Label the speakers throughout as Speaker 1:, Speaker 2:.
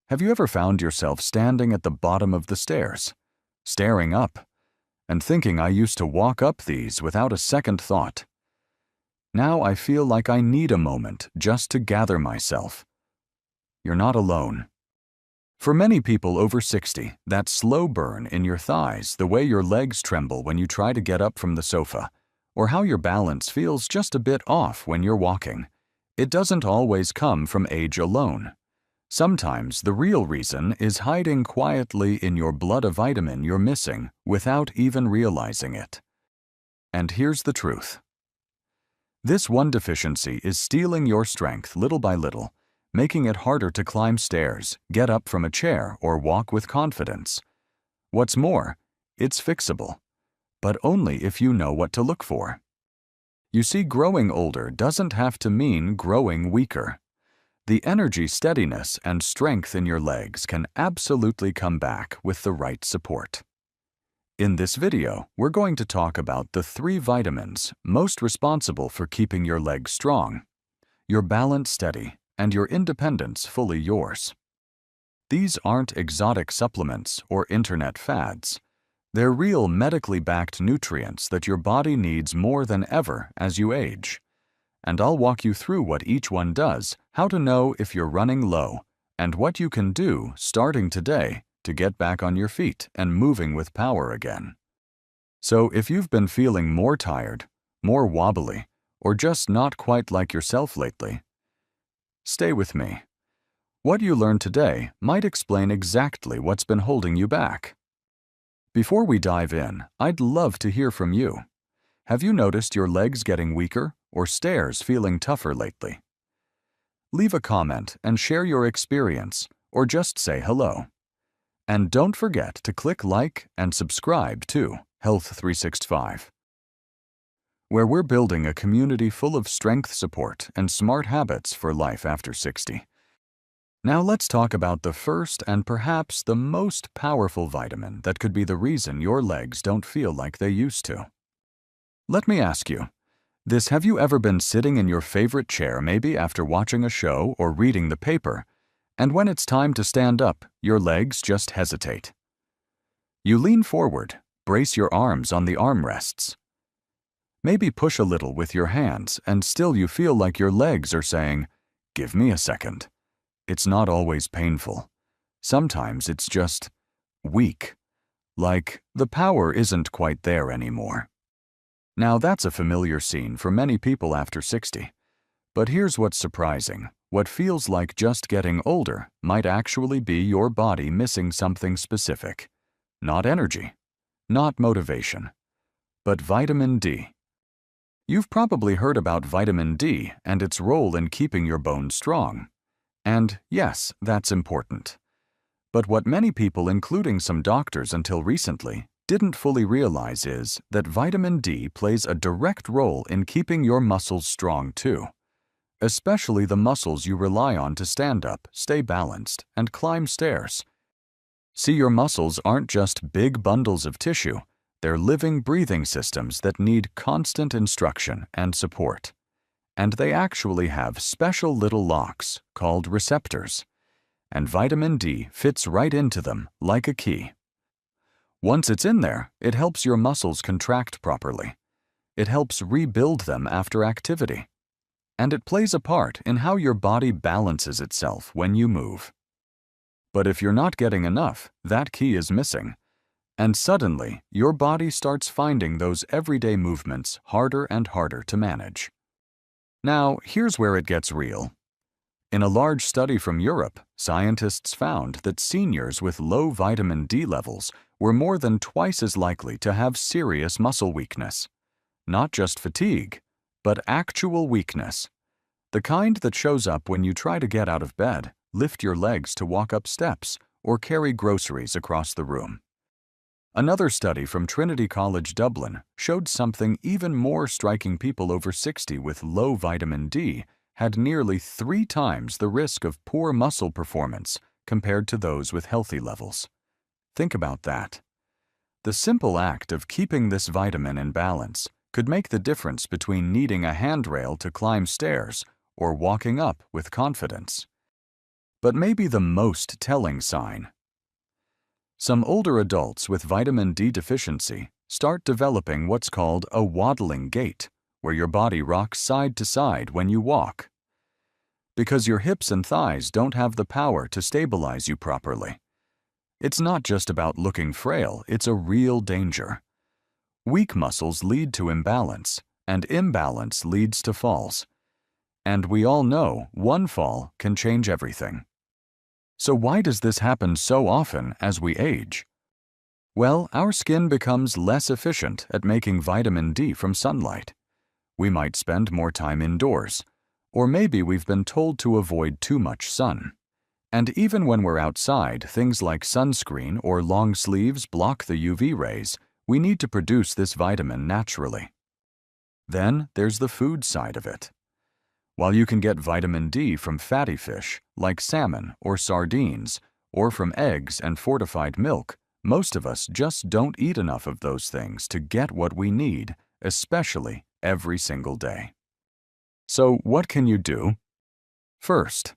Speaker 1: Have you ever found yourself standing at the bottom of the stairs, staring up, and thinking, I used to walk up these without a second thought? Now I feel like I need a moment just to gather myself. You're not alone. For many people over 60, that slow burn in your thighs, the way your legs tremble when you try to get up from the sofa, or how your balance feels just a bit off when you're walking, it doesn't always come from age alone. Sometimes the real reason is hiding quietly in your blood, a vitamin you're missing without even realizing it. And here's the truth. This one deficiency is stealing your strength little by little, making it harder to climb stairs, get up from a chair, or walk with confidence. What's more, it's fixable, but only if you know what to look for. You see, growing older doesn't have to mean growing weaker. The energy, steadiness, and strength in your legs can absolutely come back with the right support. In this video, we're going to talk about the 3 vitamins most responsible for keeping your legs strong, your balance steady, and your independence fully yours. These aren't exotic supplements or internet fads. They're real medically backed nutrients that your body needs more than ever as you age. And I'll walk you through what each one does, how to know if you're running low, and what you can do starting today to get back on your feet and moving with power again. So if you've been feeling more tired, more wobbly, or just not quite like yourself lately, stay with me. What you learn today might explain exactly what's been holding you back. Before we dive in, I'd love to hear from you. Have you noticed your legs getting weaker or stairs feeling tougher lately? Leave a comment and share your experience, or just say hello. And don't forget to click like and subscribe to Health 365, where we're building a community full of strength support and smart habits for life after 60. Now let's talk about the first and perhaps the most powerful vitamin that could be the reason your legs don't feel like they used to. Let me ask you this: have you ever been sitting in your favorite chair, maybe after watching a show or reading the paper, and when it's time to stand up, your legs just hesitate? You lean forward, brace your arms on the armrests. Maybe push a little with your hands, and still you feel like your legs are saying, "Give me a second." It's not always painful. Sometimes it's just weak, like the power isn't quite there anymore. Now that's a familiar scene for many people after 60. But here's what's surprising. What feels like just getting older might actually be your body missing something specific. Not energy, not motivation, but vitamin D. You've probably heard about vitamin D and its role in keeping your bones strong. And yes, that's important. But what many people, including some doctors until recently, didn't fully realize is that vitamin D plays a direct role in keeping your muscles strong too, especially the muscles you rely on to stand up, stay balanced, and climb stairs. See, your muscles aren't just big bundles of tissue, they're living, breathing systems that need constant instruction and support. And they actually have special little locks called receptors, and vitamin D fits right into them like a key. Once it's in there, it helps your muscles contract properly. It helps rebuild them after activity. And it plays a part in how your body balances itself when you move. But if you're not getting enough, that key is missing. And suddenly, your body starts finding those everyday movements harder and harder to manage. Now, here's where it gets real. In a large study from Europe, scientists found that seniors with low vitamin D levels were more than twice as likely to have serious muscle weakness. Not just fatigue, but actual weakness. The kind that shows up when you try to get out of bed, lift your legs to walk up steps, or carry groceries across the room. Another study from Trinity College Dublin showed something even more striking. People over 60 with low vitamin D had nearly 3 times the risk of poor muscle performance compared to those with healthy levels. Think about that. The simple act of keeping this vitamin in balance could make the difference between needing a handrail to climb stairs or walking up with confidence. but maybe the most telling sign. Some older adults with vitamin D deficiency start developing what's called a waddling gait, where your body rocks side to side when you walk. Because your hips and thighs don't have the power to stabilize you properly. It's not just about looking frail, it's a real danger. Weak muscles lead to imbalance, and imbalance leads to falls. And we all know one fall can change everything. So why does this happen so often as we age? Well, our skin becomes less efficient at making vitamin D from sunlight. We might spend more time indoors, or maybe we've been told to avoid too much sun. And even when we're outside, things like sunscreen or long sleeves block the UV rays. We need to produce this vitamin naturally. Then there's the food side of it. While you can get vitamin D from fatty fish, like salmon or sardines, or from eggs and fortified milk, most of us just don't eat enough of those things to get what we need, especially every single day. So what can you do? First,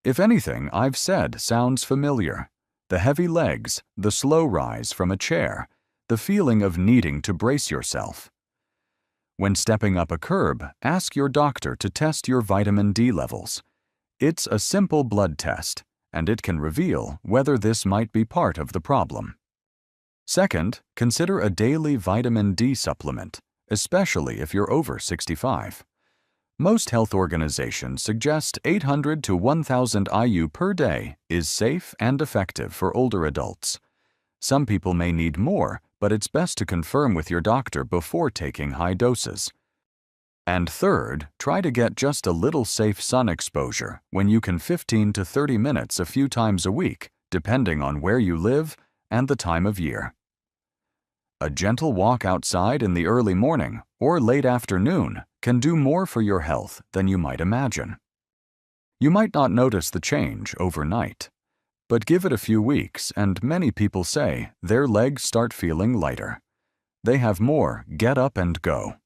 Speaker 1: if anything I've said sounds familiar, the heavy legs, the slow rise from a chair, the feeling of needing to brace yourself. When stepping up a curb, ask your doctor to test your vitamin D levels. It's a simple blood test, and it can reveal whether this might be part of the problem. Second, consider a daily vitamin D supplement, especially if you're over 65. Most health organizations suggest 800 to 1,000 IU per day is safe and effective for older adults. Some people may need more, but it's best to confirm with your doctor before taking high doses. And third, try to get just a little safe sun exposure when you can 15 to 30 minutes a few times a week, depending on where you live and the time of year. A gentle walk outside in the early morning or late afternoon can do more for your health than you might imagine. You might not notice the change overnight, but give it a few weeks and many people say their legs start feeling lighter. They have more get up and go.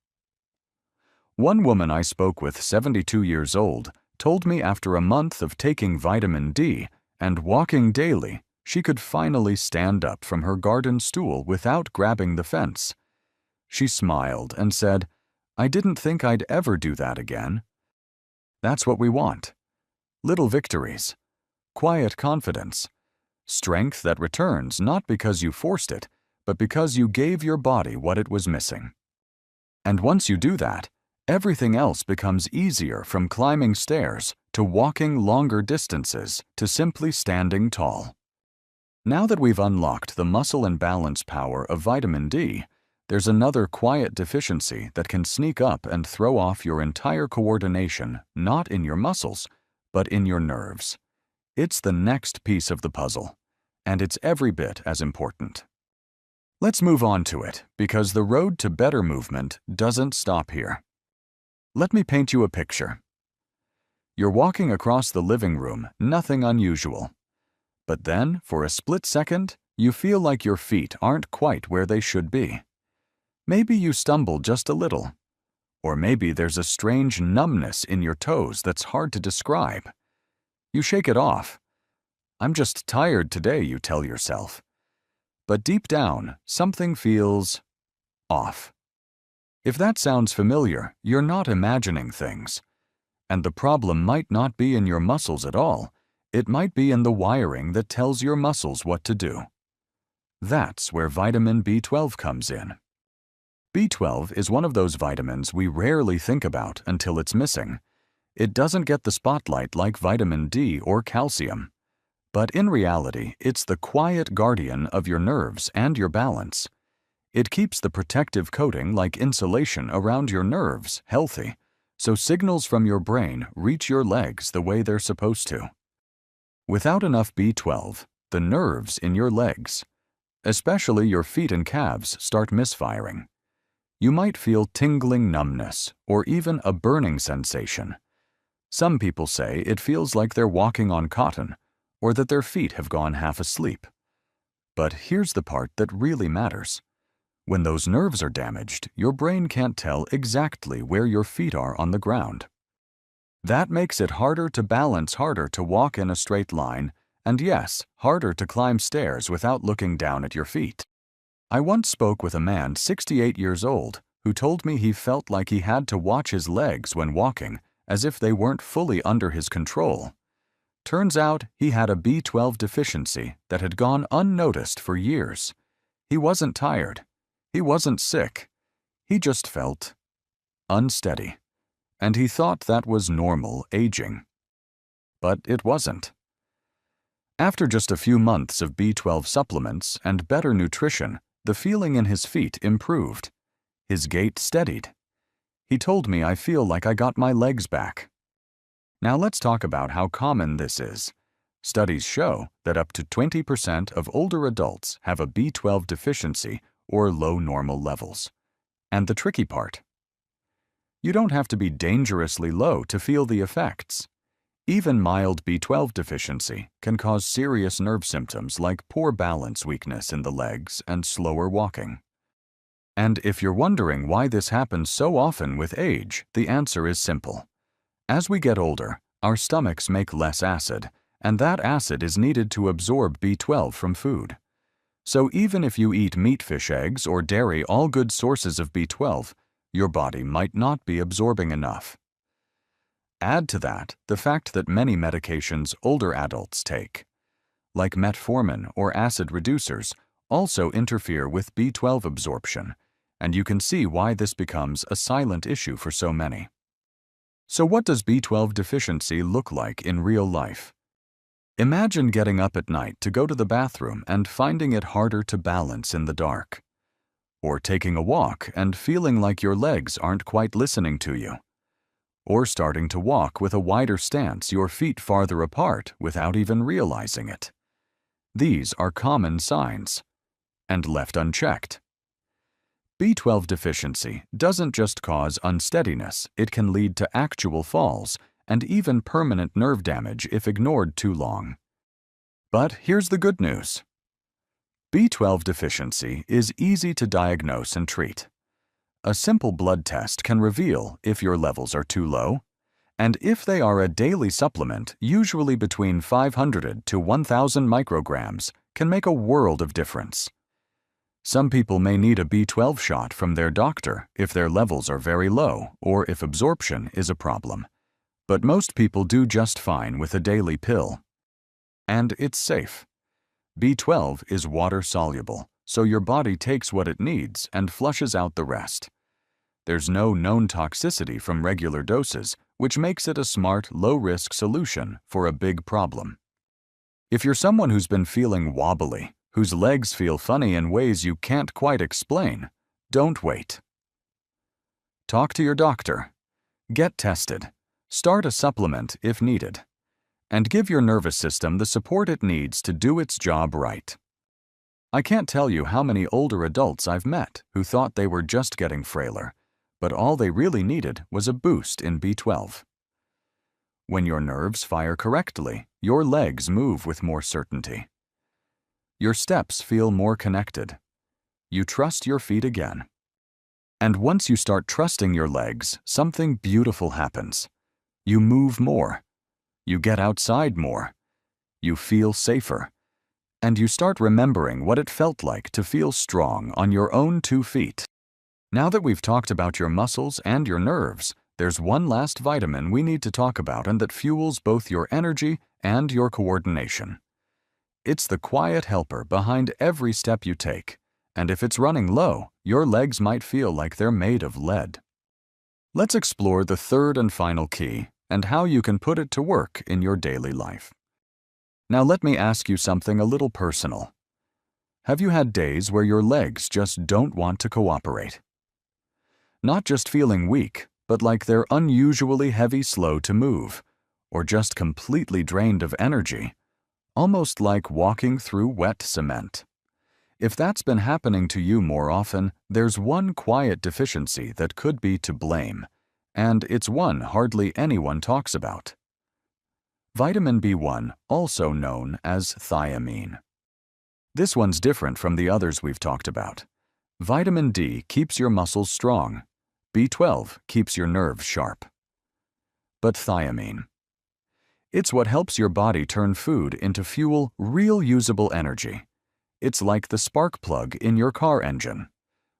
Speaker 1: One woman I spoke with, 72 years old, told me after a month of taking vitamin D and walking daily, she could finally stand up from her garden stool without grabbing the fence. She smiled and said, "I didn't think I'd ever do that again." That's what we want. Little victories, quiet confidence, strength that returns not because you forced it, but because you gave your body what it was missing. And once you do that, everything else becomes easier, from climbing stairs to walking longer distances to simply standing tall. Now that we've unlocked the muscle and balance power of vitamin D, there's another quiet deficiency that can sneak up and throw off your entire coordination, not in your muscles, but in your nerves. It's the next piece of the puzzle, and it's every bit as important. Let's move on to it, because the road to better movement doesn't stop here. Let me paint you a picture. You're walking across the living room, nothing unusual. But then, for a split second, you feel like your feet aren't quite where they should be. Maybe you stumble just a little. Or maybe there's a strange numbness in your toes that's hard to describe. You shake it off. "I'm just tired today," you tell yourself. But deep down, something feels off. If that sounds familiar, you're not imagining things. And the problem might not be in your muscles at all. It might be in the wiring that tells your muscles what to do. That's where vitamin B12 comes in. B12 is one of those vitamins we rarely think about until it's missing. It doesn't get the spotlight like vitamin D or calcium. But in reality, it's the quiet guardian of your nerves and your balance. It keeps the protective coating, like insulation, around your nerves healthy, so signals from your brain reach your legs the way they're supposed to. Without enough B12, the nerves in your legs, especially your feet and calves, start misfiring. You might feel tingling numbness or even a burning sensation. Some people say it feels like they're walking on cotton or that their feet have gone half asleep. But here's the part that really matters. When those nerves are damaged, your brain can't tell exactly where your feet are on the ground. That makes it harder to balance, harder to walk in a straight line, and yes, harder to climb stairs without looking down at your feet. I once spoke with a man 68 years old who told me he felt like he had to watch his legs when walking, as if they weren't fully under his control. Turns out he had a B12 deficiency that had gone unnoticed for years. He wasn't tired. He wasn't sick. He just felt unsteady. And he thought that was normal aging. But it wasn't. After just a few months of B12 supplements and better nutrition, the feeling in his feet improved. His gait steadied. He told me, "I feel like I got my legs back." Now let's talk about how common this is. Studies show that up to 20% of older adults have a B12 deficiency or low normal levels. And the tricky part: you don't have to be dangerously low to feel the effects. Even mild B12 deficiency can cause serious nerve symptoms like poor balance, weakness in the legs, and slower walking. And if you're wondering why this happens so often with age, the answer is simple. As we get older, our stomachs make less acid, and that acid is needed to absorb B12 from food. So even if you eat meat, fish, eggs, or dairy, all good sources of B12, your body might not be absorbing enough. Add to that the fact that many medications older adults take, like metformin or acid reducers, also interfere with B12 absorption, and you can see why this becomes a silent issue for so many. So what does B12 deficiency look like in real life? Imagine getting up at night to go to the bathroom and finding it harder to balance in the dark. Or taking a walk and feeling like your legs aren't quite listening to you. Or starting to walk with a wider stance, your feet farther apart without even realizing it. These are common signs. And left unchecked, B12 deficiency doesn't just cause unsteadiness, it can lead to actual falls and even permanent nerve damage if ignored too long. But here's the good news. B12 deficiency is easy to diagnose and treat. A simple blood test can reveal if your levels are too low, and if they are, a daily supplement, usually between 500 to 1,000 micrograms, can make a world of difference. Some people may need a B12 shot from their doctor if their levels are very low or if absorption is a problem. But most people do just fine with a daily pill. And it's safe. B12 is water-soluble, so your body takes what it needs and flushes out the rest. There's no known toxicity from regular doses, which makes it a smart, low-risk solution for a big problem. If you're someone who's been feeling wobbly, whose legs feel funny in ways you can't quite explain, don't wait. Talk to your doctor. Get tested. Start a supplement if needed. And give your nervous system the support it needs to do its job right. I can't tell you how many older adults I've met who thought they were just getting frailer, but all they really needed was a boost in B12. When your nerves fire correctly, your legs move with more certainty. Your steps feel more connected. You trust your feet again. And once you start trusting your legs, something beautiful happens. You move more. You get outside more. You feel safer. And you start remembering what it felt like to feel strong on your own 2 feet. Now that we've talked about your muscles and your nerves, there's one last vitamin we need to talk about and that fuels both your energy and your coordination. It's the quiet helper behind every step you take, and if it's running low, your legs might feel like they're made of lead. Let's explore the third and final key and how you can put it to work in your daily life. Now let me ask you something a little personal. Have you had days where your legs just don't want to cooperate? Not just feeling weak, but like they're unusually heavy, slow to move, or just completely drained of energy, almost like walking through wet cement. If that's been happening to you more often, there's one quiet deficiency that could be to blame, and it's one hardly anyone talks about. Vitamin B1, also known as thiamine. This one's different from the others we've talked about. Vitamin D keeps your muscles strong. B12 keeps your nerves sharp. but thiamine. It's what helps your body turn food into fuel, real usable energy. It's like the spark plug in your car engine.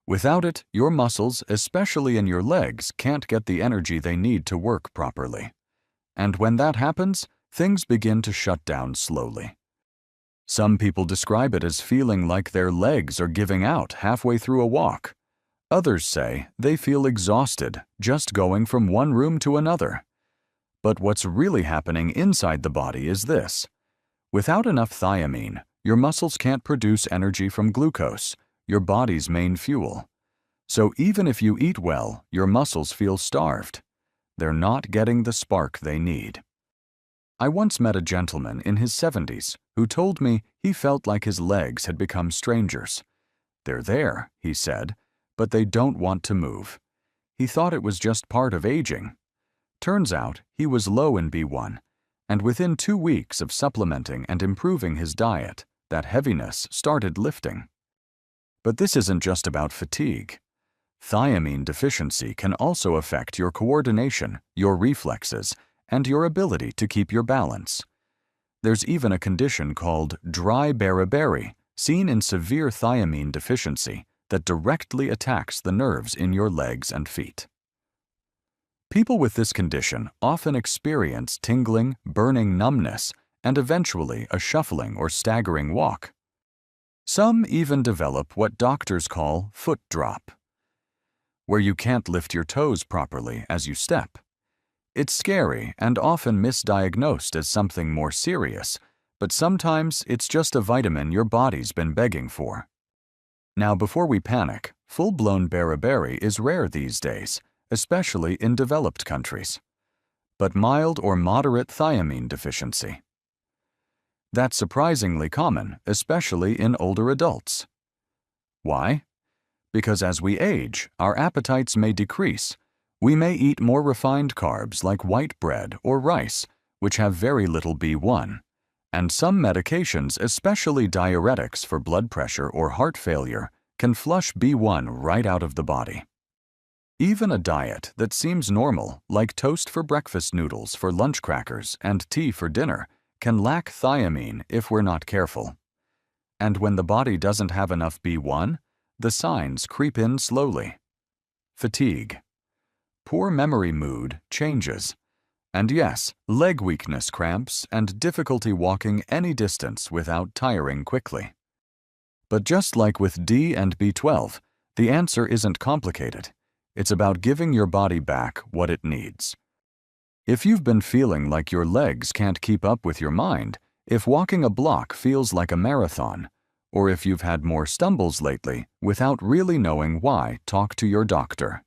Speaker 1: Without it, your muscles, especially in your legs, can't get the energy they need to work properly. And when that happens, things begin to shut down slowly. Some people describe it as feeling like their legs are giving out halfway through a walk. Others say they feel exhausted just going from one room to another. But what's really happening inside the body is this. Without enough thiamine, your muscles can't produce energy from glucose, your body's main fuel. So even if you eat well, your muscles feel starved. They're not getting the spark they need. I once met a gentleman in his 70s who told me he felt like his legs had become strangers. They're there, he said, but they don't want to move. He thought it was just part of aging. Turns out he was low in B1, and within 2 weeks of supplementing and improving his diet, that heaviness started lifting. But this isn't just about fatigue. Thiamine deficiency can also affect your coordination, your reflexes, and your ability to keep your balance. There's even a condition called dry beriberi, seen in severe thiamine deficiency, that directly attacks the nerves in your legs and feet. People with this condition often experience tingling, burning numbness, and eventually a shuffling or staggering walk. Some even develop what doctors call foot drop, where you can't lift your toes properly as you step. It's scary and often misdiagnosed as something more serious, but sometimes it's just a vitamin your body's been begging for. Now, before we panic, full-blown beriberi is rare these days, especially in developed countries. But mild or moderate thiamine deficiency, that's surprisingly common, especially in older adults. Why? Because as we age, our appetites may decrease. We may eat more refined carbs like white bread or rice, which have very little B1. And some medications, especially diuretics for blood pressure or heart failure, can flush B1 right out of the body. Even a diet that seems normal, like toast for breakfast, noodles for lunch crackers, and tea for dinner, can lack thiamine if we're not careful. And when the body doesn't have enough B1, the signs creep in slowly. Fatigue, poor memory, mood changes, and yes, leg weakness, cramps, and difficulty walking any distance without tiring quickly. But just like with D and B12, the answer isn't complicated. It's about giving your body back what it needs. If you've been feeling like your legs can't keep up with your mind, if walking a block feels like a marathon, or if you've had more stumbles lately without really knowing why, talk to your doctor.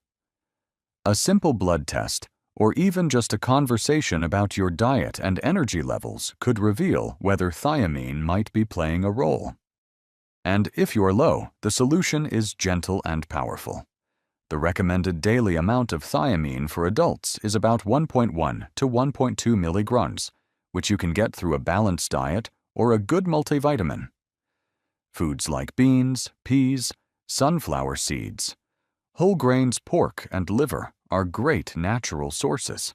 Speaker 1: A simple blood test, or even just a conversation about your diet and energy levels, could reveal whether thiamine might be playing a role. And if you're low, the solution is gentle and powerful. The recommended daily amount of thiamine for adults is about 1.1 to 1.2 milligrams, which you can get through a balanced diet or a good multivitamin. Foods like beans, peas, sunflower seeds, whole grains, pork, and liver are great natural sources.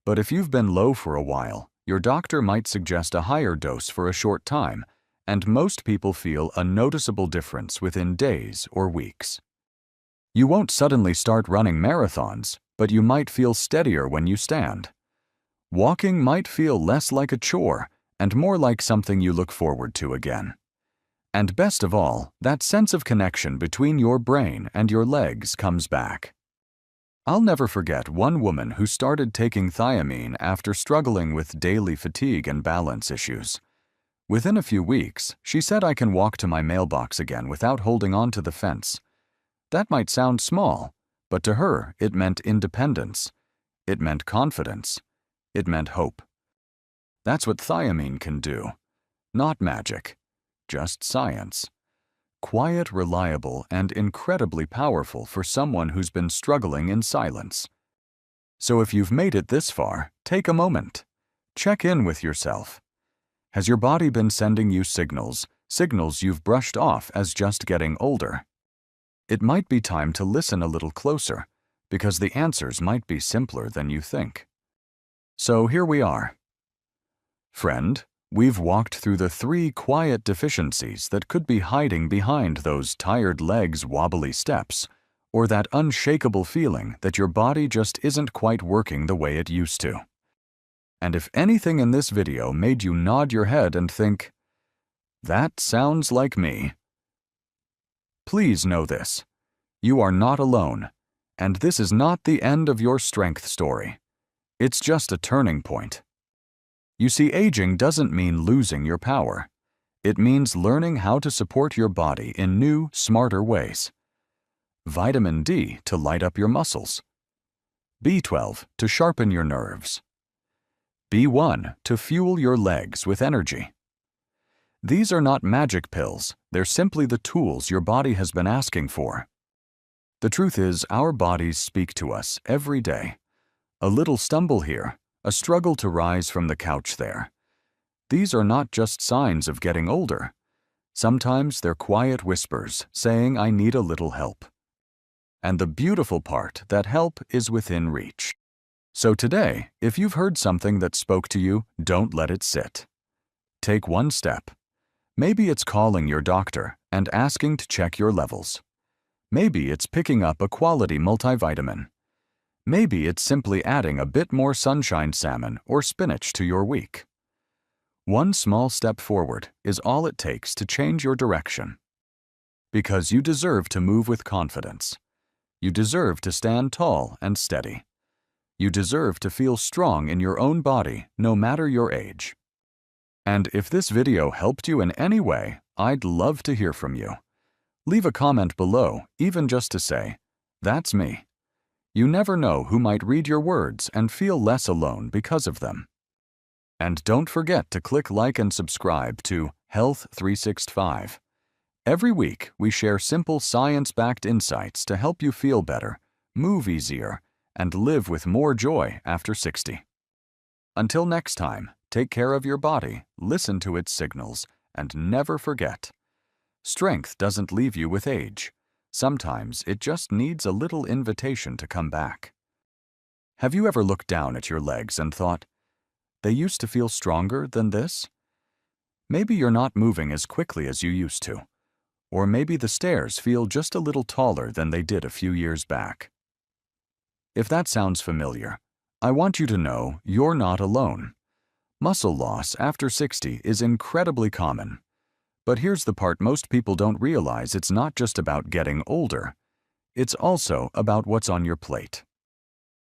Speaker 1: But if you've been low for a while, your doctor might suggest a higher dose for a short time, and most people feel a noticeable difference within days or weeks. You won't suddenly start running marathons, but you might feel steadier when you stand. Walking might feel less like a chore and more like something you look forward to again. And best of all, that sense of connection between your brain and your legs comes back. I'll never forget one woman who started taking thiamine after struggling with daily fatigue and balance issues. Within a few weeks, she said, "I can walk to my mailbox again without holding on to the fence." That might sound small, but to her it meant independence. It meant confidence. It meant hope. That's what thiamine can do. Not magic, just science. Quiet, reliable, and incredibly powerful for someone who's been struggling in silence. So if you've made it this far, take a moment. Check in with yourself. Has your body been sending you signals you've brushed off as just getting older? It might be time to listen a little closer, because the answers might be simpler than you think. So here we are. Friend, we've walked through the 3 quiet deficiencies that could be hiding behind those tired legs, wobbly steps, or that unshakable feeling that your body just isn't quite working the way it used to. And if anything in this video made you nod your head and think, "That sounds like me," please know this: you are not alone, and this is not the end of your strength story. It's just a turning point. You see, aging doesn't mean losing your power. It means learning how to support your body in new, smarter ways. Vitamin D to light up your muscles. B12 to sharpen your nerves. B1 to fuel your legs with energy. These are not magic pills, they're simply the tools your body has been asking for. The truth is, our bodies speak to us every day. A little stumble here, a struggle to rise from the couch there. These are not just signs of getting older. Sometimes they're quiet whispers saying, "I need a little help." And the beautiful part, that help is within reach. So today, if you've heard something that spoke to you, don't let it sit. Take one step. Maybe it's calling your doctor and asking to check your levels. Maybe it's picking up a quality multivitamin. Maybe it's simply adding a bit more sunshine salmon or spinach to your week. One small step forward is all it takes to change your direction. Because you deserve to move with confidence. You deserve to stand tall and steady. You deserve to feel strong in your own body, no matter your age. And if this video helped you in any way, I'd love to hear from you. Leave a comment below, even just to say, "That's me." You never know who might read your words and feel less alone because of them. And don't forget to click like and subscribe to Health 365. Every week, we share simple science-backed insights to help you feel better, move easier, and live with more joy after 60. Until next time, take care of your body, listen to its signals, and never forget: strength doesn't leave you with age. Sometimes it just needs a little invitation to come back. Have you ever looked down at your legs and thought, "They used to feel stronger than this"? Maybe you're not moving as quickly as you used to. Or maybe the stairs feel just a little taller than they did a few years back. If that sounds familiar, I want you to know you're not alone. Muscle loss after 60 is incredibly common. But here's the part most people don't realize: it's not just about getting older. It's also about what's on your plate.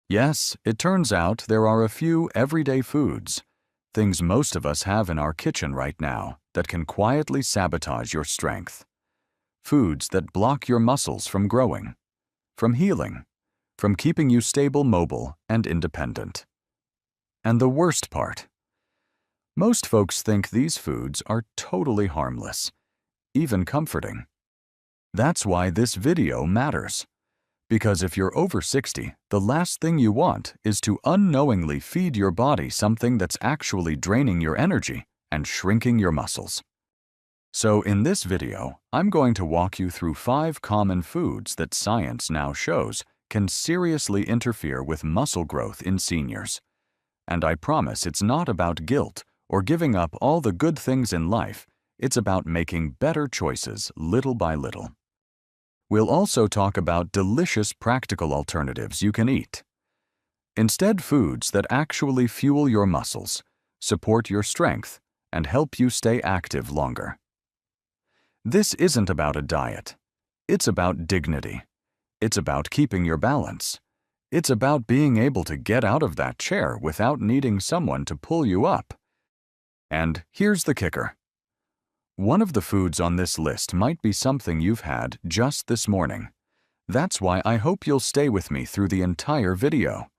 Speaker 1: Yes, it turns out there are a few everyday foods, things most of us have in our kitchen right now, that can quietly sabotage your strength. Foods that block your muscles from growing, from healing, from keeping you stable, mobile, and independent. And the worst part: most folks think these foods are totally harmless, even comforting. That's why this video matters. Because if you're over 60, the last thing you want is to unknowingly feed your body something that's actually draining your energy and shrinking your muscles. So in this video, I'm going to walk you through 5 common foods that science now shows can seriously interfere with muscle growth in seniors. And I promise it's not about guilt or giving up all the good things in life. It's about making better choices little by little. We'll also talk about delicious practical alternatives you can eat. Instead, foods that actually fuel your muscles, support your strength, and help you stay active longer. This isn't about a diet. It's about dignity. It's about keeping your balance. It's about being able to get out of that chair without needing someone to pull you up. And here's the kicker. One of the foods on this list might be something you've had just this morning. That's why I hope you'll stay with me through the entire video.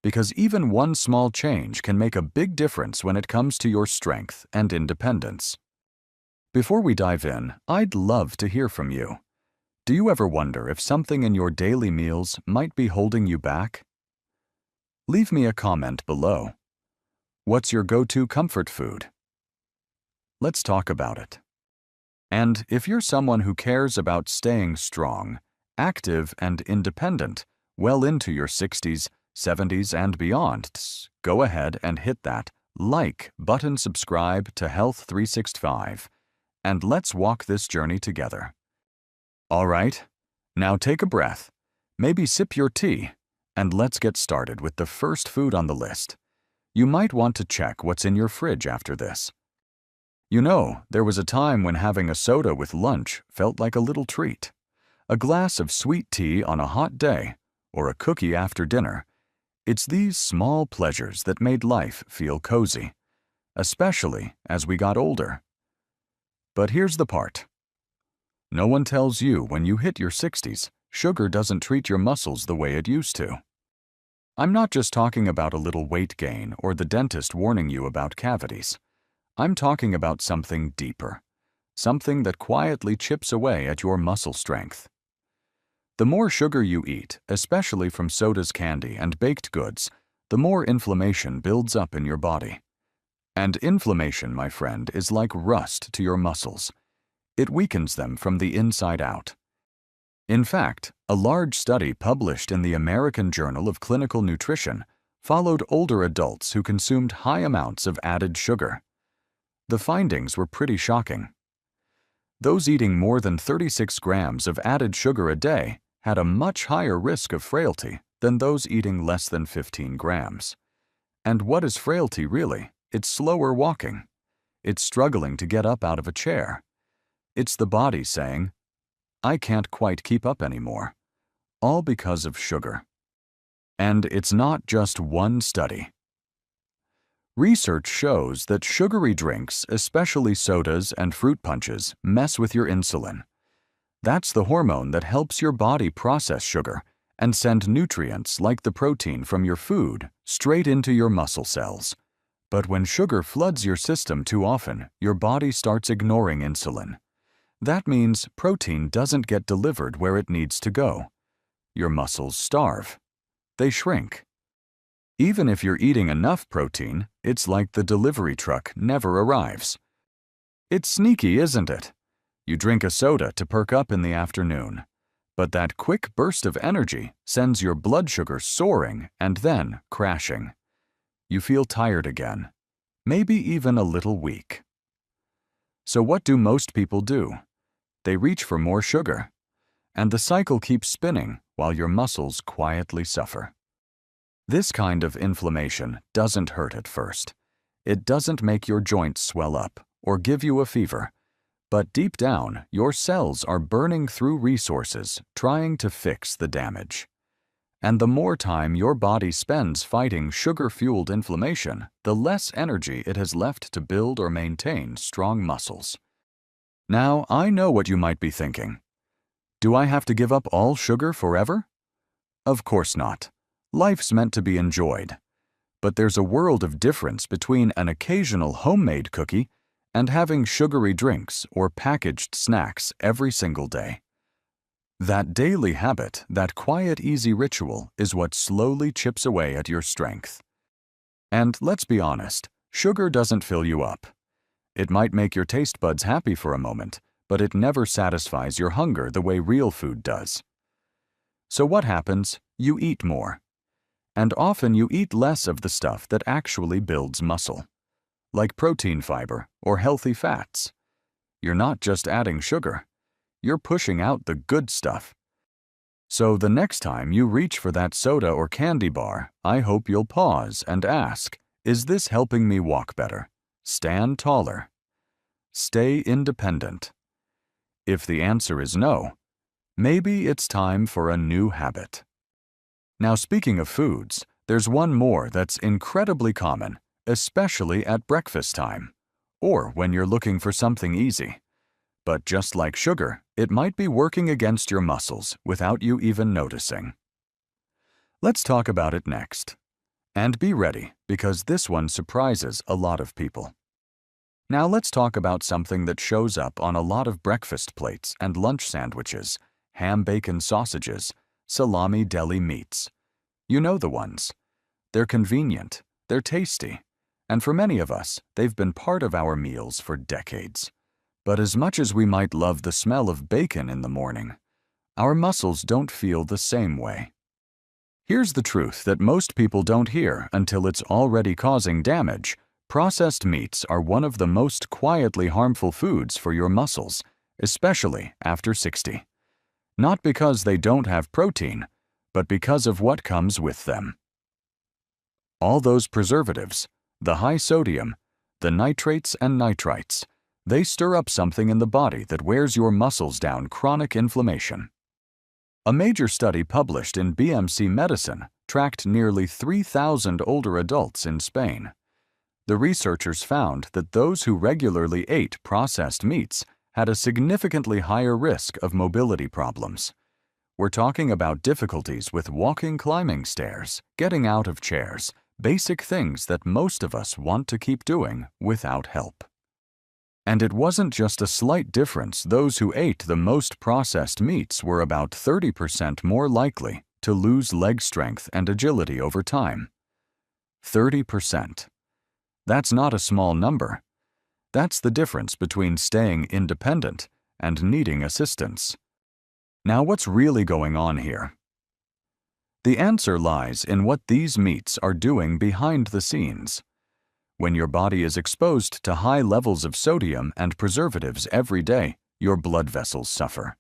Speaker 1: Because even one small change can make a big difference when it comes to your strength and independence. Before we dive in, I'd love to hear from you. Do you ever wonder if something in your daily meals might be holding you back? Leave me a comment below. What's your go-to comfort food? Let's talk about it. And if you're someone who cares about staying strong, active, and independent well into your 60s, 70s and beyond, go ahead and hit that like button, subscribe to Health 365, and let's walk this journey together. All right, now take a breath, maybe sip your tea, and let's get started with the first food on the list. You might want to check what's in your fridge after this. You know, there was a time when having a soda with lunch felt like a little treat. A glass of sweet tea on a hot day, or a cookie after dinner. It's these small pleasures that made life feel cozy, especially as we got older. But here's the part. No one tells you when you hit your 60s, sugar doesn't treat your muscles the way it used to. I'm not just talking about a little weight gain or the dentist warning you about cavities. I'm talking about something deeper, something that quietly chips away at your muscle strength. The more sugar you eat, especially from sodas, candy, and baked goods, the more inflammation builds up in your body. And inflammation, my friend, is like rust to your muscles. It weakens them from the inside out. In fact, a large study published in the American Journal of Clinical Nutrition followed older adults who consumed high amounts of added sugar. The findings were pretty shocking. Those eating more than 36 grams of added sugar a day had a much higher risk of frailty than those eating less than 15 grams. And what is frailty really? It's slower walking. It's struggling to get up out of a chair. It's the body saying, I can't quite keep up anymore, all because of sugar. And it's not just one study. Research shows that sugary drinks, especially sodas and fruit punches, mess with your insulin. That's the hormone that helps your body process sugar and send nutrients like the protein from your food straight into your muscle cells. But when sugar floods your system too often, your body starts ignoring insulin. That means protein doesn't get delivered where it needs to go. Your muscles starve. They shrink. Even if you're eating enough protein, it's like the delivery truck never arrives. It's sneaky, isn't it? You drink a soda to perk up in the afternoon, but that quick burst of energy sends your blood sugar soaring and then crashing. You feel tired again, maybe even a little weak. So what do most people do? They reach for more sugar, and the cycle keeps spinning while your muscles quietly suffer. This kind of inflammation doesn't hurt at first. It doesn't make your joints swell up or give you a fever. But deep down, your cells are burning through resources trying to fix the damage. And the more time your body spends fighting sugar-fueled inflammation, the less energy it has left to build or maintain strong muscles. Now, I know what you might be thinking. Do I have to give up all sugar forever? Of course not. Life's meant to be enjoyed. But there's a world of difference between an occasional homemade cookie and having sugary drinks or packaged snacks every single day. That daily habit, that quiet, easy ritual, is what slowly chips away at your strength. And let's be honest, sugar doesn't fill you up. It might make your taste buds happy for a moment, but it never satisfies your hunger the way real food does. So what happens? You eat more. And often you eat less of the stuff that actually builds muscle, like protein, fiber, or healthy fats. You're not just adding sugar, you're pushing out the good stuff. So the next time you reach for that soda or candy bar, I hope you'll pause and ask, is this helping me walk better, stand taller, stay independent? If the answer is no, maybe it's time for a new habit. Now, speaking of foods, there's one more that's incredibly common, especially at breakfast time, or when you're looking for something easy. But just like sugar, it might be working against your muscles without you even noticing. Let's talk about it next. And be ready, because this one surprises a lot of people. Now let's talk about something that shows up on a lot of breakfast plates and lunch sandwiches: ham, bacon, sausages, salami, deli meats. You know the ones. They're convenient, they're tasty, and for many of us, they've been part of our meals for decades. But as much as we might love the smell of bacon in the morning, our muscles don't feel the same way. Here's the truth that most people don't hear until it's already causing damage. Processed meats are one of the most quietly harmful foods for your muscles, especially after 60. Not because they don't have protein, but because of what comes with them. All those preservatives, the high sodium, the nitrates and nitrites, they stir up something in the body that wears your muscles down: chronic inflammation. A major study published in BMC Medicine tracked nearly 3,000 older adults in Spain. The researchers found that those who regularly ate processed meats had a significantly higher risk of mobility problems. We're talking about difficulties with walking, climbing stairs, getting out of chairs, basic things that most of us want to keep doing without help. And it wasn't just a slight difference. Those who ate the most processed meats were about 30% more likely to lose leg strength and agility over time. 30%. That's not a small number. That's the difference between staying independent and needing assistance. Now, what's really going on here? The answer lies in what these meats are doing behind the scenes. When your body is exposed to high levels of sodium and preservatives every day, your blood vessels suffer.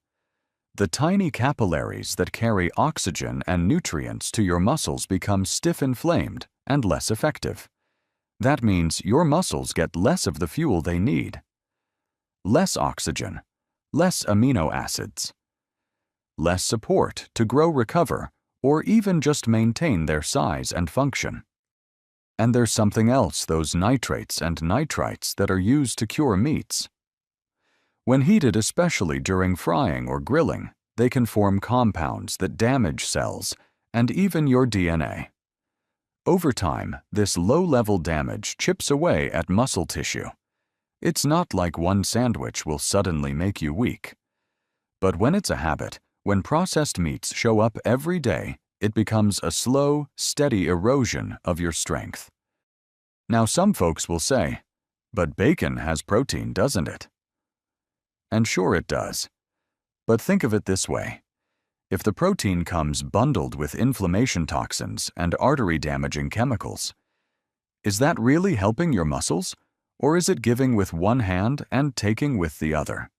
Speaker 1: The tiny capillaries that carry oxygen and nutrients to your muscles become stiff, inflamed, and less effective. That means your muscles get less of the fuel they need. Less oxygen, less amino acids, less support to grow, recover, or even just maintain their size and function. And there's something else: those nitrates and nitrites that are used to cure meats. When heated, especially during frying or grilling, they can form compounds that damage cells and even your DNA. Over time, this low-level damage chips away at muscle tissue. It's not like one sandwich will suddenly make you weak. But when it's a habit, when processed meats show up every day, it becomes a slow, steady erosion of your strength. Now, some folks will say, "But bacon has protein, doesn't it?" And sure it does. But think of it this way. If the protein comes bundled with inflammation toxins and artery-damaging chemicals, is that really helping your muscles, or is it giving with one hand and taking with the other?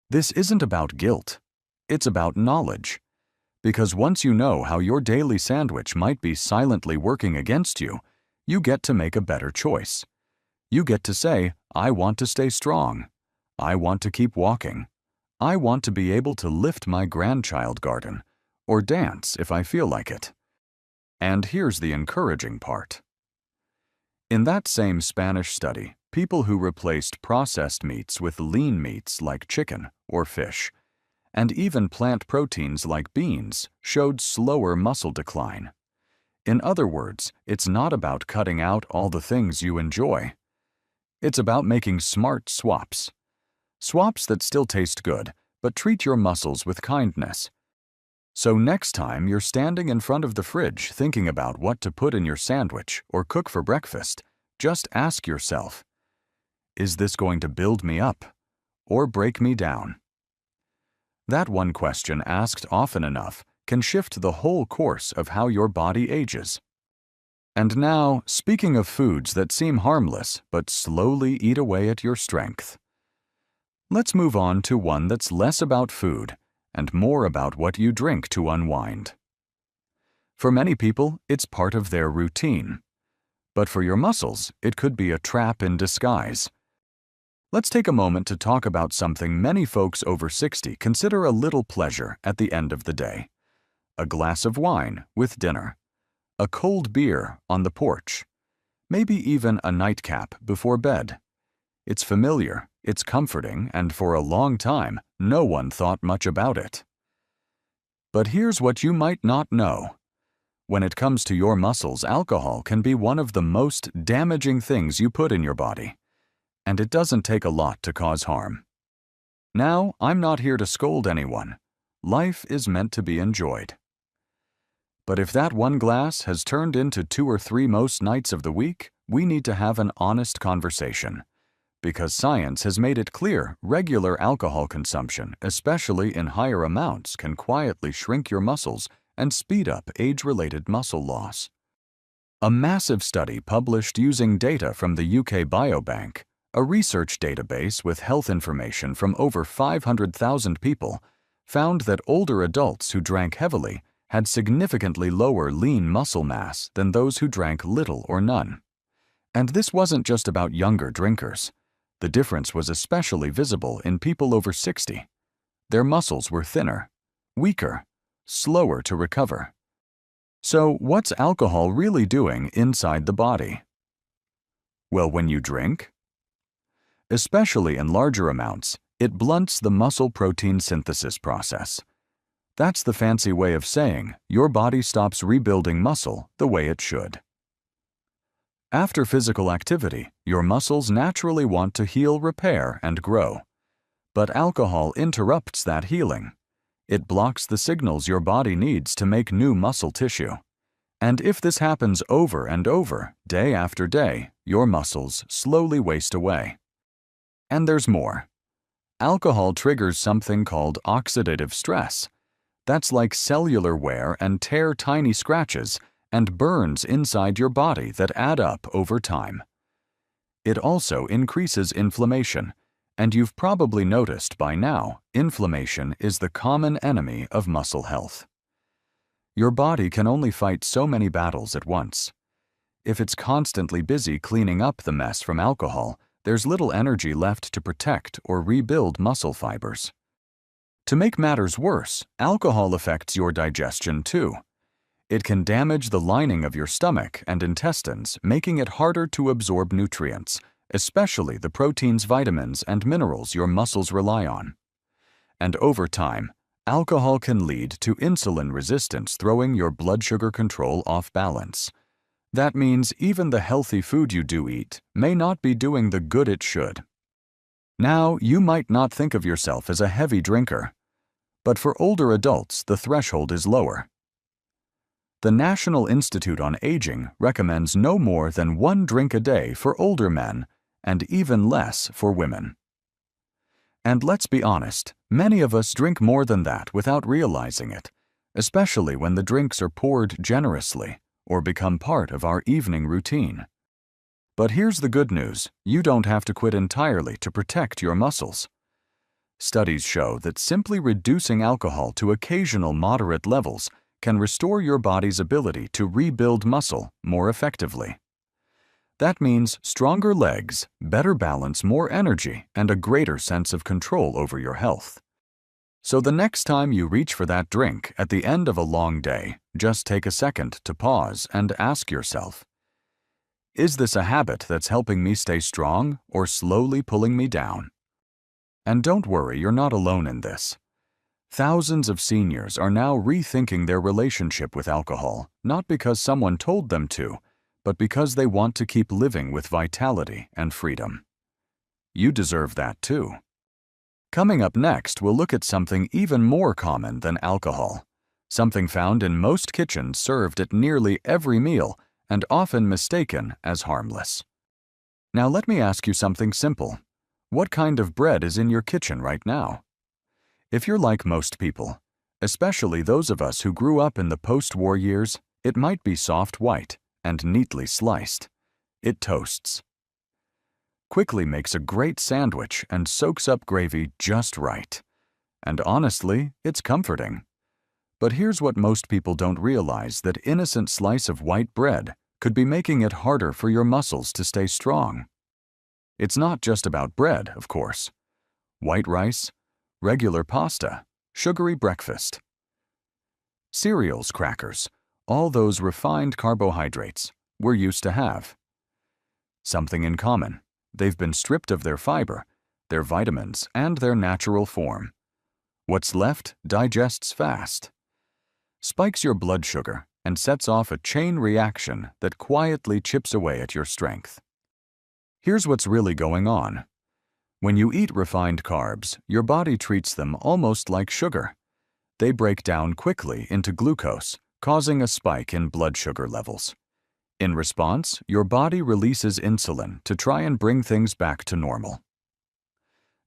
Speaker 1: This isn't about guilt. It's about knowledge. Because once you know how your daily sandwich might be silently working against you, you get to make a better choice. You get to say, "I want to stay strong. I want to keep walking. I want to be able to lift my grandchild garden, or dance if I feel like it." And here's the encouraging part. In that same Spanish study, people who replaced processed meats with lean meats like chicken or fish, and even plant proteins like beans, showed slower muscle decline. In other words, it's not about cutting out all the things you enjoy. It's about making smart swaps. Swaps that still taste good, but treat your muscles with kindness. So next time you're standing in front of the fridge thinking about what to put in your sandwich or cook for breakfast, just ask yourself, is this going to build me up or break me down? That one question, asked often enough, can shift the whole course of how your body ages. And now, speaking of foods that seem harmless but slowly eat away at your strength, let's move on to one that's less about food and more about what you drink to unwind. For many people, it's part of their routine. But for your muscles, it could be a trap in disguise. Let's take a moment to talk about something many folks over 60 consider a little pleasure at the end of the day. A glass of wine with dinner. A cold beer on the porch. Maybe even a nightcap before bed. It's familiar, it's comforting, and for a long time, no one thought much about it. But here's what you might not know. When it comes to your muscles, alcohol can be one of the most damaging things you put in your body. And it doesn't take a lot to cause harm. Now, I'm not here to scold anyone. Life is meant to be enjoyed. But if that one glass has turned into 2 or 3 most nights of the week, we need to have an honest conversation. Because science has made it clear regular alcohol consumption, especially in higher amounts, can quietly shrink your muscles and speed up age-related muscle loss. A massive study published using data from the UK Biobank, a research database with health information from over 500,000 people, found that older adults who drank heavily had significantly lower lean muscle mass than those who drank little or none. And this wasn't just about younger drinkers. The difference was especially visible in people over 60. Their muscles were thinner, weaker, slower to recover. So what's alcohol really doing inside the body? Well, when you drink, especially in larger amounts, it blunts the muscle protein synthesis process. That's the fancy way of saying your body stops rebuilding muscle the way it should. After physical activity, your muscles naturally want to heal, repair, and grow. But alcohol interrupts that healing. It blocks the signals your body needs to make new muscle tissue. And if this happens over and over, day after day, your muscles slowly waste away. And there's more. Alcohol triggers something called oxidative stress. That's like cellular wear and tear tiny scratches and burns inside your body that add up over time. It also increases inflammation, and you've probably noticed by now, inflammation is the common enemy of muscle health. Your body can only fight so many battles at once. If it's constantly busy cleaning up the mess from alcohol, there's little energy left to protect or rebuild muscle fibers. To make matters worse, alcohol affects your digestion too. It can damage the lining of your stomach and intestines, making it harder to absorb nutrients, especially the proteins, vitamins, and minerals your muscles rely on. And over time, alcohol can lead to insulin resistance, throwing your blood sugar control off balance. That means even the healthy food you do eat may not be doing the good it should. Now, you might not think of yourself as a heavy drinker, but for older adults, the threshold is lower. The National Institute on Aging recommends no more than 1 drink a day for older men and even less for women. And let's be honest, many of us drink more than that without realizing it, especially when the drinks are poured generously or become part of our evening routine. But here's the good news: you don't have to quit entirely to protect your muscles. Studies show that simply reducing alcohol to occasional moderate levels can restore your body's ability to rebuild muscle more effectively. That means stronger legs, better balance, more energy, and a greater sense of control over your health. So the next time you reach for that drink at the end of a long day, just take a second to pause and ask yourself, is this a habit that's helping me stay strong or slowly pulling me down? And don't worry, you're not alone in this. Thousands of seniors are now rethinking their relationship with alcohol, not because someone told them to, but because they want to keep living with vitality and freedom. You deserve that too. Coming up next, we'll look at something even more common than alcohol, something found in most kitchens, served at nearly every meal, and often mistaken as harmless. Now let me ask you something simple. What kind of bread is in your kitchen right now? If you're like most people, especially those of us who grew up in the post-war years, it might be soft white and neatly sliced. It toasts, quickly makes a great sandwich, and soaks up gravy just right. And honestly, it's comforting. But here's what most people don't realize: that innocent slice of white bread could be making it harder for your muscles to stay strong. It's not just about bread, of course. White rice, regular pasta, sugary breakfast, cereals, crackers, all those refined carbohydrates we're used to have. Something in common: they've been stripped of their fiber, their vitamins, and their natural form. What's left digests fast, spikes your blood sugar, and sets off a chain reaction that quietly chips away at your strength. Here's what's really going on. When you eat refined carbs, your body treats them almost like sugar. They break down quickly into glucose, causing a spike in blood sugar levels. In response, your body releases insulin to try and bring things back to normal.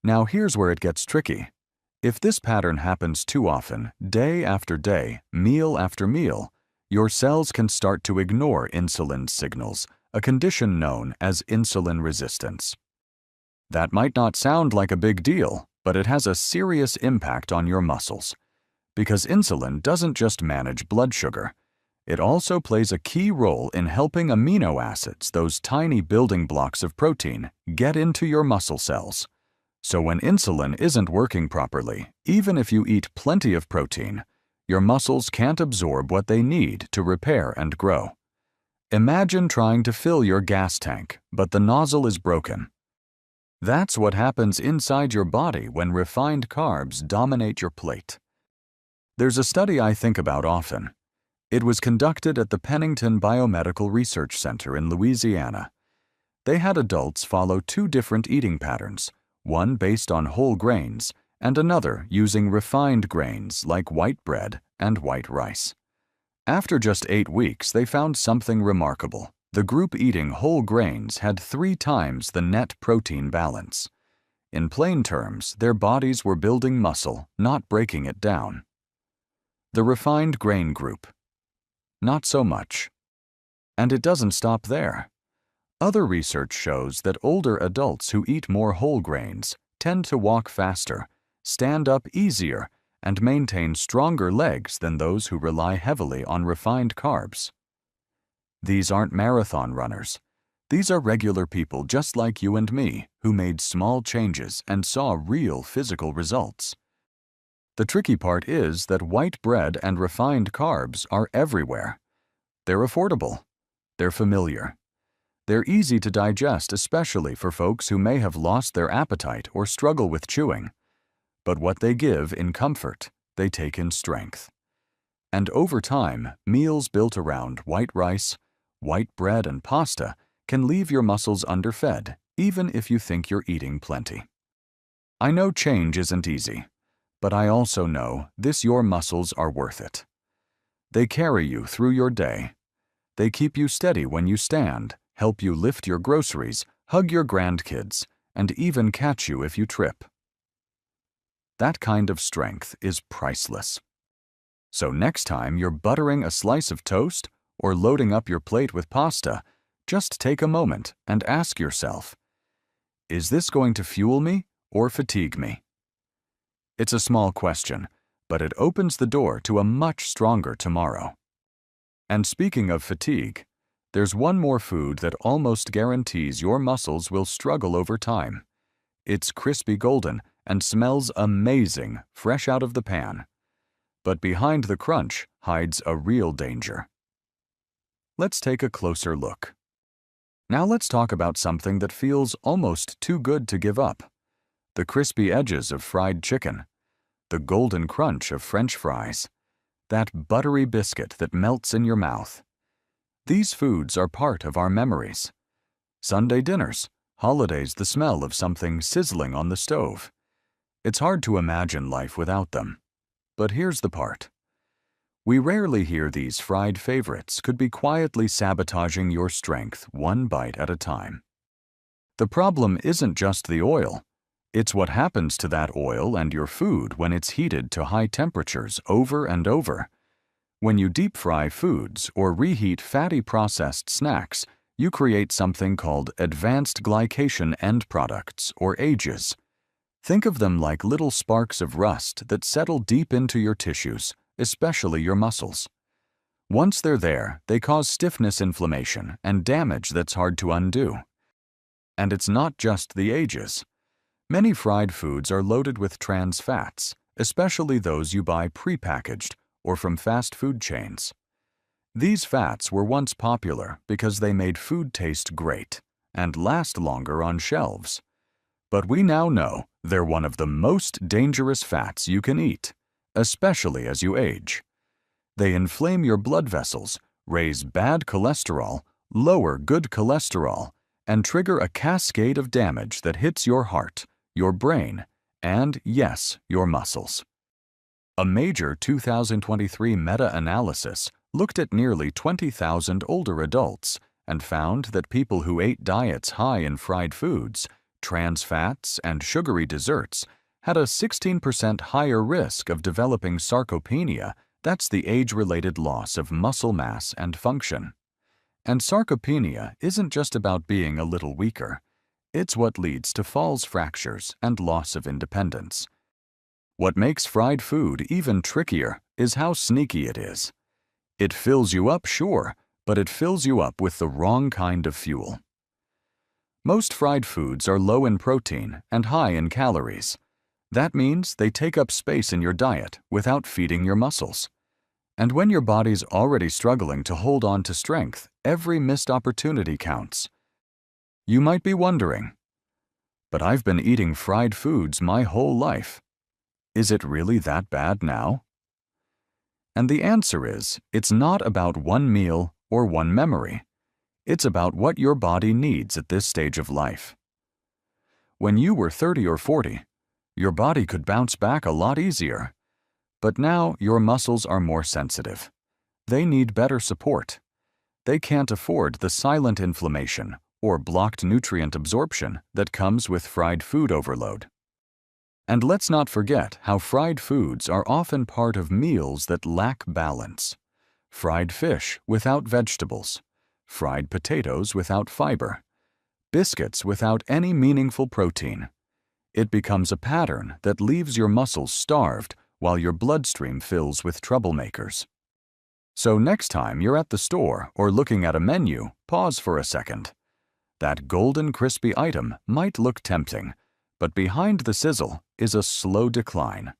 Speaker 1: Now here's where it gets tricky. If this pattern happens too often, day after day, meal after meal, your cells can start to ignore insulin signals, a condition known as insulin resistance. That might not sound like a big deal, but it has a serious impact on your muscles. Because insulin doesn't just manage blood sugar. It also plays a key role in helping amino acids, those tiny building blocks of protein, get into your muscle cells. So when insulin isn't working properly, even if you eat plenty of protein, your muscles can't absorb what they need to repair and grow. Imagine trying to fill your gas tank, but the nozzle is broken. That's what happens inside your body when refined carbs dominate your plate. There's a study I think about often. It was conducted at the Pennington Biomedical Research Center in Louisiana. They had adults follow two different eating patterns, one based on whole grains and another using refined grains like white bread and white rice. After just 8 weeks, they found something remarkable. The group eating whole grains had 3 times the net protein balance. In plain terms, their bodies were building muscle, not breaking it down. The refined grain group. Not so much. And it doesn't stop there. Other research shows that older adults who eat more whole grains tend to walk faster, stand up easier, and maintain stronger legs than those who rely heavily on refined carbs. These aren't marathon runners. These are regular people just like you and me who made small changes and saw real physical results. The tricky part is that white bread and refined carbs are everywhere. They're affordable. They're familiar. They're easy to digest, especially for folks who may have lost their appetite or struggle with chewing. But what they give in comfort, they take in strength. And over time, meals built around white rice, white bread, and pasta can leave your muscles underfed, even if you think you're eating plenty. I know change isn't easy. But I also know your muscles are worth it. They carry you through your day. They keep you steady when you stand, help you lift your groceries, hug your grandkids, and even catch you if you trip. That kind of strength is priceless. So next time you're buttering a slice of toast or loading up your plate with pasta, just take a moment and ask yourself, is this going to fuel me or fatigue me? It's a small question, but it opens the door to a much stronger tomorrow. And speaking of fatigue, there's one more food that almost guarantees your muscles will struggle over time. It's crispy golden and smells amazing fresh out of the pan. But behind the crunch hides a real danger. Let's take a closer look. Now let's talk about something that feels almost too good to give up. The crispy edges of fried chicken, the golden crunch of French fries, that buttery biscuit that melts in your mouth. These foods are part of our memories. Sunday dinners, holidays, the smell of something sizzling on the stove. It's hard to imagine life without them. But here's the part. We rarely hear these fried favorites could be quietly sabotaging your strength one bite at a time. The problem isn't just the oil. It's what happens to that oil and your food when it's heated to high temperatures over and over. When you deep fry foods or reheat fatty processed snacks, you create something called advanced glycation end products, or AGEs. Think of them like little sparks of rust that settle deep into your tissues, especially your muscles. Once they're there, they cause stiffness, inflammation, and damage that's hard to undo. And it's not just the AGEs. Many fried foods are loaded with trans fats, especially those you buy prepackaged or from fast food chains. These fats were once popular because they made food taste great and last longer on shelves. But we now know they're one of the most dangerous fats you can eat, especially as you age. They inflame your blood vessels, raise bad cholesterol, lower good cholesterol, and trigger a cascade of damage that hits your heart, your brain, and, yes, your muscles. A major 2023 meta-analysis looked at nearly 20,000 older adults and found that people who ate diets high in fried foods, trans fats, and sugary desserts had a 16% higher risk of developing sarcopenia. That's the age-related loss of muscle mass and function. And sarcopenia isn't just about being a little weaker. It's what leads to falls fractures and loss of independence. What makes fried food even trickier is how sneaky it is. It fills you up, sure, but it fills you up with the wrong kind of fuel. Most fried foods are low in protein and high in calories. That means they take up space in your diet without feeding your muscles. And when your body's already struggling to hold on to strength, every missed opportunity counts. You might be wondering, but I've been eating fried foods my whole life. Is it really that bad now? And the answer is, it's not about one meal or one memory. It's about what your body needs at this stage of life. When you were 30 or 40, your body could bounce back a lot easier. But now your muscles are more sensitive. They need better support. They can't afford the silent inflammation or blocked nutrient absorption that comes with fried food overload. And let's not forget how fried foods are often part of meals that lack balance. Fried fish without vegetables, fried potatoes without fiber, biscuits without any meaningful protein. It becomes a pattern that leaves your muscles starved while your bloodstream fills with troublemakers. So next time you're at the store or looking at a menu, pause for a second. That golden crispy item might look tempting, but behind the sizzle is a slow decline.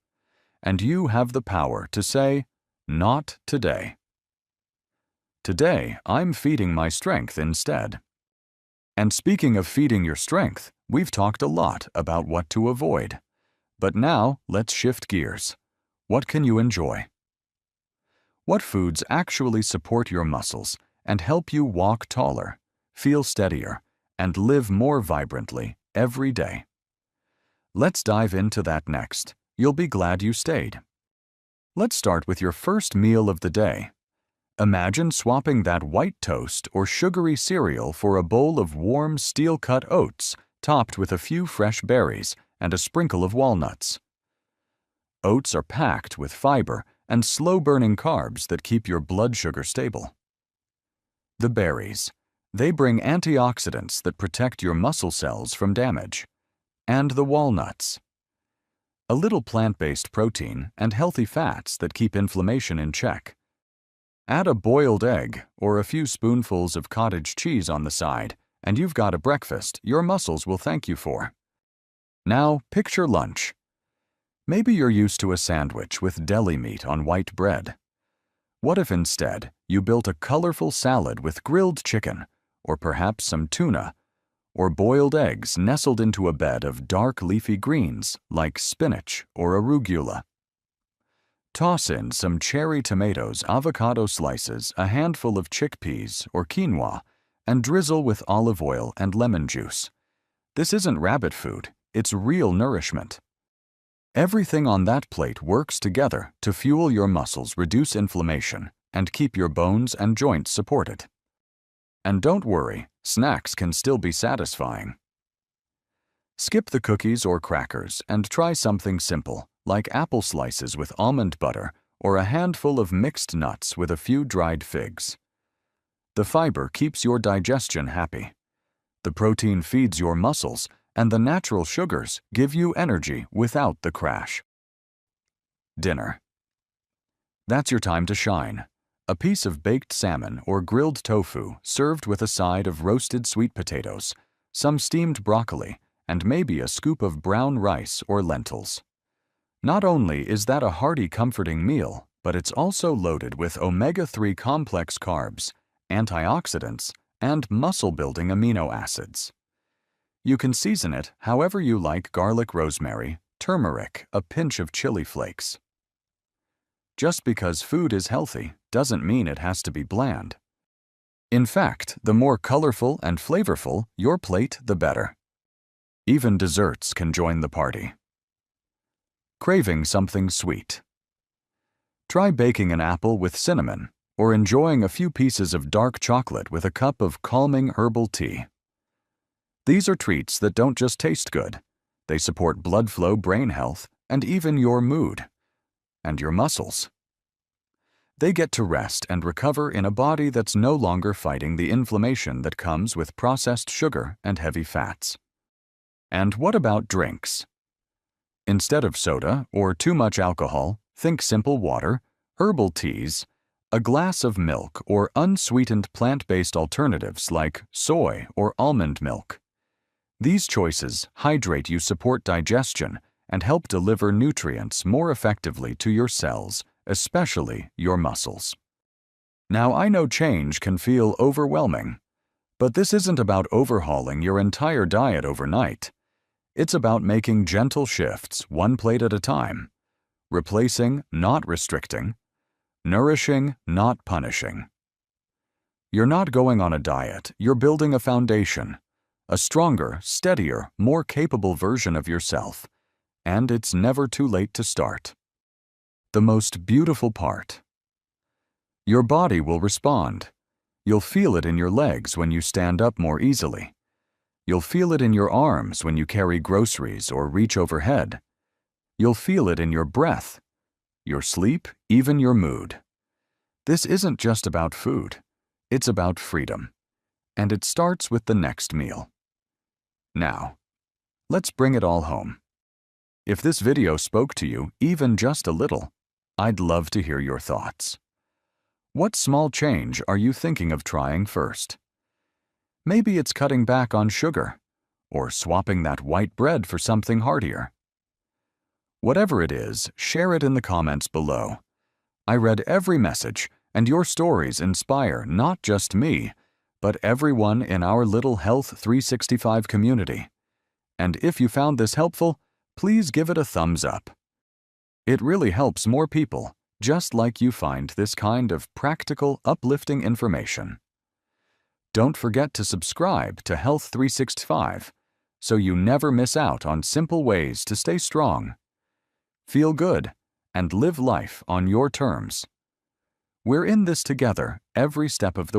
Speaker 1: And you have the power to say, "Not today." Today, I'm feeding my strength instead. And speaking of feeding your strength, we've talked a lot about what to avoid. But now, let's shift gears. What can you enjoy? What foods actually support your muscles and help you walk taller, feel steadier, and live more vibrantly every day? Let's dive into that next. You'll be glad you stayed. Let's start with your first meal of the day. Imagine swapping that white toast or sugary cereal for a bowl of warm steel-cut oats topped with a few fresh berries and a sprinkle of walnuts. Oats are packed with fiber and slow-burning carbs that keep your blood sugar stable. The berries. They bring antioxidants that protect your muscle cells from damage. And the walnuts. A little plant-based protein and healthy fats that keep inflammation in check. Add a boiled egg or a few spoonfuls of cottage cheese on the side, and you've got a breakfast your muscles will thank you for. Now, picture lunch. Maybe you're used to a sandwich with deli meat on white bread. What if instead you built a colorful salad with grilled chicken, or perhaps some tuna, or boiled eggs nestled into a bed of dark leafy greens like spinach or arugula? Toss in some cherry tomatoes, avocado slices, a handful of chickpeas or quinoa, and drizzle with olive oil and lemon juice. This isn't rabbit food, it's real nourishment. Everything on that plate works together to fuel your muscles, reduce inflammation, and keep your bones and joints supported. And don't worry, snacks can still be satisfying. Skip the cookies or crackers and try something simple, like apple slices with almond butter or a handful of mixed nuts with a few dried figs. The fiber keeps your digestion happy. The protein feeds your muscles, and the natural sugars give you energy without the crash. Dinner. That's your time to shine. A piece of baked salmon or grilled tofu served with a side of roasted sweet potatoes, some steamed broccoli, and maybe a scoop of brown rice or lentils. Not only is that a hearty, comforting meal, but it's also loaded with omega-3 complex carbs, antioxidants, and muscle-building amino acids. You can season it however you like: garlic, rosemary, turmeric, a pinch of chili flakes. Just because food is healthy doesn't mean it has to be bland. In fact, the more colorful and flavorful your plate, the better. Even desserts can join the party. Craving something sweet? Try baking an apple with cinnamon or enjoying a few pieces of dark chocolate with a cup of calming herbal tea. These are treats that don't just taste good. They support blood flow, brain health, and even your mood. And your muscles. They get to rest and recover in a body that's no longer fighting the inflammation that comes with processed sugar and heavy fats. And what about drinks? Instead of soda or too much alcohol, think simple water, herbal teas, a glass of milk, or unsweetened plant-based alternatives like soy or almond milk. These choices hydrate you, support digestion, and help deliver nutrients more effectively to your cells, especially your muscles. Now, I know change can feel overwhelming, but this isn't about overhauling your entire diet overnight. It's about making gentle shifts, one plate at a time, replacing, not restricting, nourishing, not punishing. You're not going on a diet, you're building a foundation, a stronger, steadier, more capable version of yourself, and it's never too late to start. The most beautiful part. Your body will respond. You'll feel it in your legs when you stand up more easily. You'll feel it in your arms when you carry groceries or reach overhead. You'll feel it in your breath, your sleep, even your mood. This isn't just about food. It's about freedom. And it starts with the next meal. Now, let's bring it all home. If this video spoke to you, even just a little, I'd love to hear your thoughts. What small change are you thinking of trying first? Maybe it's cutting back on sugar, or swapping that white bread for something heartier. Whatever it is, share it in the comments below. I read every message, and your stories inspire not just me, but everyone in our little Health 365 community. And if you found this helpful, please give it a thumbs up. It really helps more people, just like you find this kind of practical, uplifting information. Don't forget to subscribe to Health 365 so you never miss out on simple ways to stay strong, feel good, and live life on your terms. We're in this together every step of the way.